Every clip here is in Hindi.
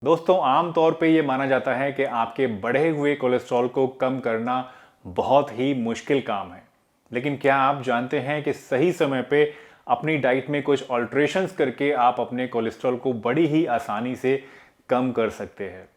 दोस्तों, आम तौर पे ये माना जाता है कि आपके बढ़े हुए कोलेस्ट्रॉल को कम करना बहुत ही मुश्किल काम है। लेकिन क्या आप जानते हैं कि सही समय पे अपनी डाइट में कुछ ऑल्ट्रेशंस करके आप अपने कोलेस्ट्रॉल को बड़ी ही आसानी से कम कर सकते हैं।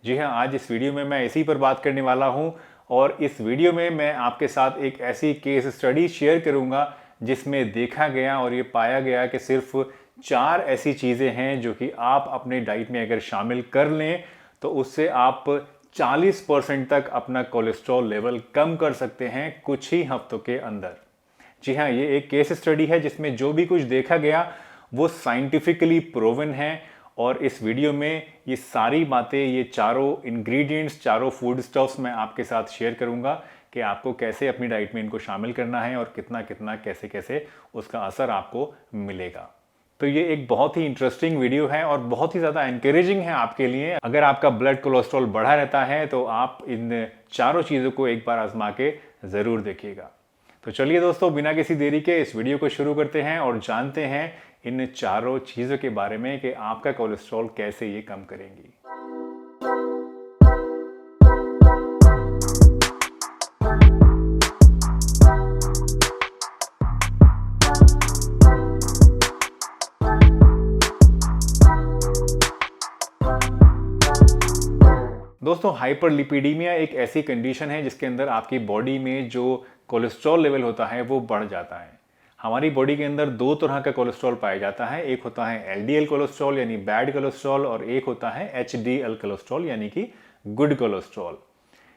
जी हाँ, आज इस वीडियो में मैं इसी पर बात करने वाला हूँ और इस वीडियो में मैं आपके साथ एक ऐसी केस स्टडी शेयर करूँगा जिसमें देखा गया और ये पाया गया कि सिर्फ 4 ऐसी चीज़ें हैं जो कि आप अपने डाइट में अगर शामिल कर लें तो उससे आप 40% तक अपना कोलेस्ट्रॉल लेवल कम कर सकते हैं कुछ ही हफ्तों के अंदर। जी हाँ, ये एक केस स्टडी है जिसमें जो भी कुछ देखा गया वो साइंटिफिकली प्रूवन है और इस वीडियो में ये सारी बातें, ये चारों इंग्रेडिएंट्स, चारों फूड स्टफ्स मैं आपके साथ शेयर करूंगा कि आपको कैसे अपनी डाइट में इनको शामिल करना है और कितना कितना कैसे कैसे उसका असर आपको मिलेगा। तो ये एक बहुत ही इंटरेस्टिंग वीडियो है और बहुत ही ज़्यादा एनकरेजिंग है आपके लिए। अगर आपका ब्लड कोलेस्ट्रॉल बढ़ा रहता है तो आप इन चारों चीज़ों को एक बार आजमा के ज़रूर देखिएगा। तो चलिए दोस्तों, बिना किसी देरी के इस वीडियो को शुरू करते हैं और जानते हैं इन चारों चीज़ों के बारे में कि आपका कोलेस्ट्रॉल कैसे ये कम करेंगी। दोस्तों, हाइपरलिपिडीमिया एक ऐसी कंडीशन है जिसके अंदर आपकी बॉडी में जो कोलेस्ट्रॉल लेवल होता है वो बढ़ जाता है। हमारी बॉडी के अंदर दो तरह का कोलेस्ट्रॉल पाया जाता है। एक होता है एलडीएल कोलेस्ट्रॉल यानी बैड कोलेस्ट्रॉल और एक होता है एचडीएल कोलेस्ट्रॉल यानी कि गुड कोलेस्ट्रॉल।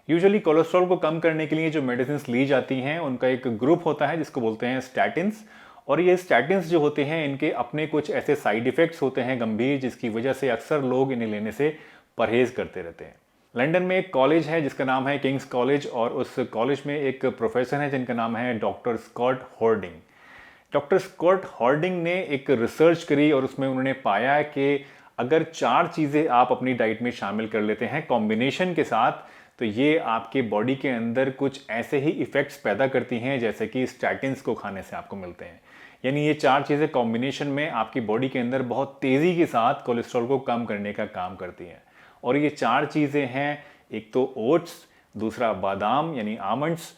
यूजुअली कोलेस्ट्रॉल को कम करने के लिए जो मेडिसिन ली जाती हैं उनका एक ग्रुप होता है जिसको बोलते हैं स्टैटिन्स। और ये स्टैटिन्स जो होते हैं इनके अपने कुछ ऐसे साइड इफेक्ट्स होते हैं गंभीर, जिसकी वजह से अक्सर लोग इन्हें लेने से परहेज करते रहते हैं। लंदन में एक कॉलेज है जिसका नाम है किंग्स कॉलेज और उस कॉलेज में एक प्रोफेसर है जिनका नाम है doctor Scott Harding. Doctor Scott Harding ने एक रिसर्च करी और उसमें उन्होंने पाया कि अगर 4 चीज़ें आप अपनी डाइट में शामिल कर लेते हैं कॉम्बिनेशन के साथ तो ये आपके बॉडी के अंदर कुछ ऐसे ही इफ़ेक्ट्स पैदा करती हैं जैसे कि स्टैटिन्स को खाने से आपको मिलते हैं। यानी ये 4 चीज़ें कॉम्बिनेशन में आपकी बॉडी के अंदर बहुत तेज़ी के साथ कोलेस्ट्रॉल को कम करने का काम करती हैं। और ये 4 चीज़ें हैं, एक तो ओट्स, दूसरा बादाम यानी आमंड्स,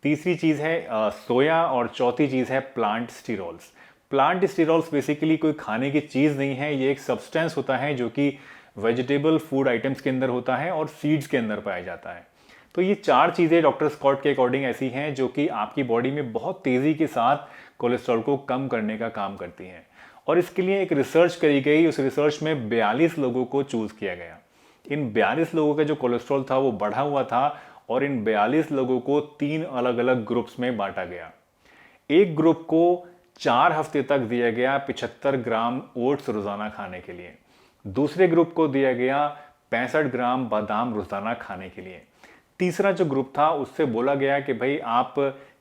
तीसरी चीज़ है सोया और चौथी चीज़ है plant sterols. Plant sterols basically कोई खाने की चीज़ नहीं है, ये एक सब्सटेंस होता है जो कि वेजिटेबल फूड आइटम्स के अंदर होता है और सीड्स के अंदर पाया जाता है। तो ये 4 चीज़ें डॉक्टर स्कॉट के अकॉर्डिंग ऐसी हैं जो कि आपकी बॉडी में बहुत तेज़ी के साथ कोलेस्ट्रॉल को कम करने का काम करती हैं। और इसके लिए एक रिसर्च करी गई, उस रिसर्च में 42 लोगों को चूज़ किया गया। इन 42 लोगों का जो कोलेस्ट्रॉल था वो बढ़ा हुआ था और इन 42 लोगों को 3 अलग अलग ग्रुप्स में बांटा गया। एक ग्रुप को 4 हफ्ते तक दिया गया 75 ग्राम ओट्स रोजाना खाने के लिए। दूसरे ग्रुप को दिया गया 65 ग्राम बादाम रोजाना खाने के लिए। तीसरा जो ग्रुप था उससे बोला गया कि भाई आप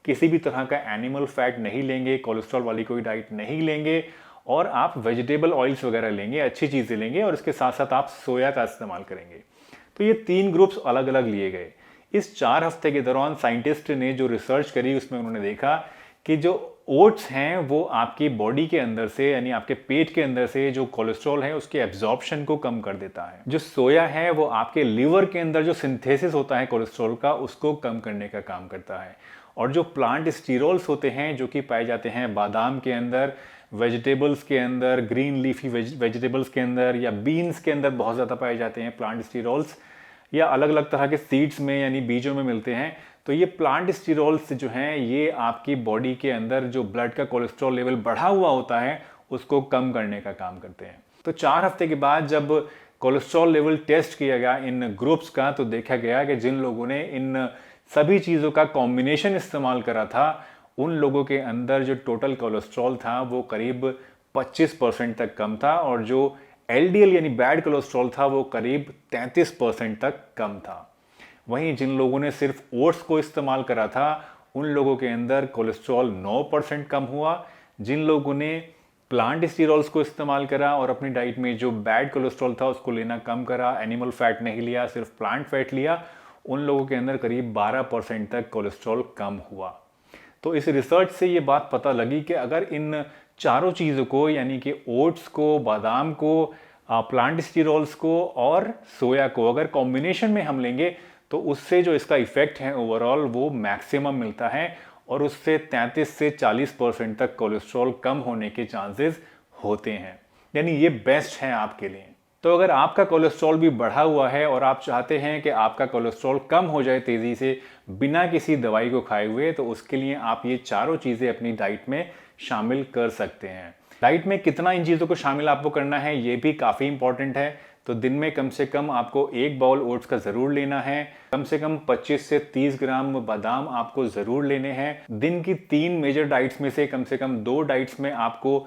किसी भी तरह का एनिमल फैट नहीं लेंगे, कोलेस्ट्रॉल वाली कोई डाइट नहीं लेंगे और आप वेजिटेबल ऑयल्स वगैरह लेंगे, अच्छी चीज़ें लेंगे और इसके साथ साथ आप सोया का इस्तेमाल करेंगे। तो ये 3 ग्रुप्स अलग अलग लिए गए। इस 4 हफ्ते के दौरान साइंटिस्ट ने जो रिसर्च करी उसमें उन्होंने देखा कि जो ओट्स हैं वो आपकी बॉडी के अंदर से यानी आपके पेट के अंदर से जो कोलेस्ट्रॉल है उसके एब्जॉर्प्शन को कम कर देता है। जो सोया है वो आपके लीवर के अंदर जो सिंथेसिस होता है कोलेस्ट्रॉल का उसको कम करने का काम करता है। और जो प्लांट स्टीरोल्स होते हैं जो कि पाए जाते हैं बादाम के अंदर, वेजिटेबल्स के अंदर, ग्रीन लीफी वेजिटेबल्स के अंदर या बीन्स के अंदर बहुत ज़्यादा पाए जाते हैं प्लांट स्टीरोल्स, या अलग अलग तरह के सीड्स में यानी बीजों में मिलते हैं। तो ये प्लांट स्टीरोल्स जो हैं ये आपकी बॉडी के अंदर जो ब्लड का कोलेस्ट्रॉल लेवल बढ़ा हुआ होता है उसको कम करने का काम करते हैं। तो 4 हफ्ते के बाद जब कोलेस्ट्रॉल लेवल टेस्ट किया गया इन ग्रुप्स का तो देखा गया कि जिन लोगों ने इन सभी चीज़ों का कॉम्बिनेशन इस्तेमाल करा था उन लोगों के अंदर जो टोटल कोलेस्ट्रॉल था वो करीब 25% तक कम था और जो एलडीएल यानी बैड कोलेस्ट्रॉल था वो करीब 33% तक कम था। वहीं जिन लोगों ने सिर्फ ओट्स को इस्तेमाल करा था उन लोगों के अंदर कोलेस्ट्रॉल 9% कम हुआ। जिन लोगों ने प्लांट स्टीरोल्स को इस्तेमाल करा और अपनी डाइट में जो बैड कोलेस्ट्रॉल था उसको लेना कम करा, एनिमल फैट नहीं लिया, सिर्फ प्लांट फैट लिया, उन लोगों के अंदर करीब 12% तक कोलेस्ट्रॉल कम हुआ। तो इस रिसर्च से ये बात पता लगी कि अगर इन चारों चीज़ों को यानी कि ओट्स को, बादाम को, प्लांट स्टीरोल्स को और सोया को अगर कॉम्बिनेशन में हम लेंगे तो उससे जो इसका इफेक्ट है ओवरऑल वो मैक्सिमम मिलता है और उससे 33 से 40% तक कोलेस्ट्रॉल कम होने के चांसेस होते हैं। यानी ये बेस्ट है आपके लिए। तो अगर आपका कोलेस्ट्रॉल भी बढ़ा हुआ है और आप चाहते हैं कि आपका कोलेस्ट्रॉल कम हो जाए तेज़ी से बिना किसी दवाई को खाए हुए, तो उसके लिए आप ये चारों चीज़ें अपनी डाइट में शामिल कर सकते हैं। डाइट में कितना इन चीज़ों को शामिल आपको करना है ये भी काफ़ी इंपॉर्टेंट है। तो दिन में कम से कम आपको 1 बाउल ओट्स का ज़रूर लेना है। कम से कम 25 से 30 ग्राम बादाम आपको ज़रूर लेने हैं। दिन की 3 मेजर डाइट्स में से कम 2 डाइट्स में आपको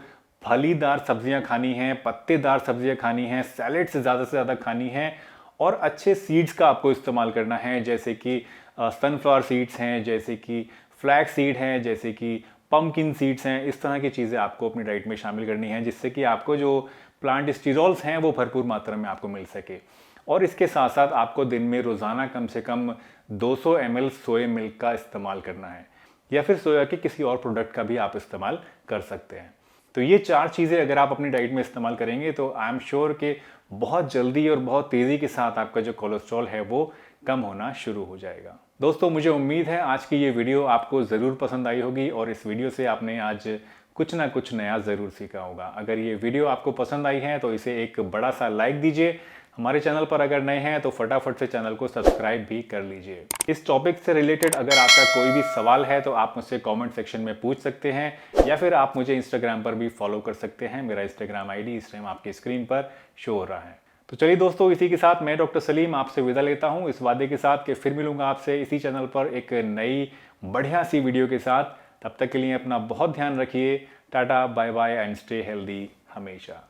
फलीदार सब्जियां खानी हैं, पत्तेदार सब्जियां खानी हैं, सैलेड से ज़्यादा खानी है और अच्छे सीड्स का आपको इस्तेमाल करना है, जैसे कि सनफ्लावर सीड्स हैं, जैसे कि फ्लैक्स सीड हैं, जैसे कि पम्पकिन सीड्स हैं। इस तरह की चीज़ें आपको अपनी डाइट में शामिल करनी है जिससे कि आपको जो प्लांट स्टीरोल्स हैं वो भरपूर मात्रा में आपको मिल सके। और इसके साथ साथ आपको दिन में रोज़ाना कम से कम 200 ml सोया मिल्क का इस्तेमाल करना है या फिर सोया के किसी और प्रोडक्ट का भी आप इस्तेमाल कर सकते हैं। तो ये 4 चीज़ें अगर आप अपनी डाइट में इस्तेमाल करेंगे तो आई एम श्योर कि बहुत जल्दी और बहुत तेज़ी के साथ आपका जो कोलेस्ट्रॉल है वो कम होना शुरू हो जाएगा। दोस्तों, मुझे उम्मीद है आज की ये वीडियो आपको ज़रूर पसंद आई होगी और इस वीडियो से आपने आज कुछ ना कुछ नया ज़रूर सीखा होगा। अगर ये वीडियो आपको पसंद आई है तो इसे एक बड़ा सा लाइक दीजिए। हमारे चैनल पर अगर नए हैं तो फटाफट से चैनल को सब्सक्राइब भी कर लीजिए। इस टॉपिक से रिलेटेड अगर आपका कोई भी सवाल है तो आप मुझसे कमेंट सेक्शन में पूछ सकते हैं या फिर आप मुझे इंस्टाग्राम पर भी फॉलो कर सकते हैं। मेरा इंस्टाग्राम आईडी इस टाइम आपकी स्क्रीन पर शो हो रहा है। तो चलिए दोस्तों, इसी के साथ मैं डॉक्टर सलीम आपसे विदा लेता हूँ इस वादे के साथ कि फिर मिलूंगा आपसे इसी चैनल पर एक नई बढ़िया सी वीडियो के साथ। तब तक के लिए अपना बहुत ध्यान रखिए। Tata, bye bye and stay healthy हमेशा।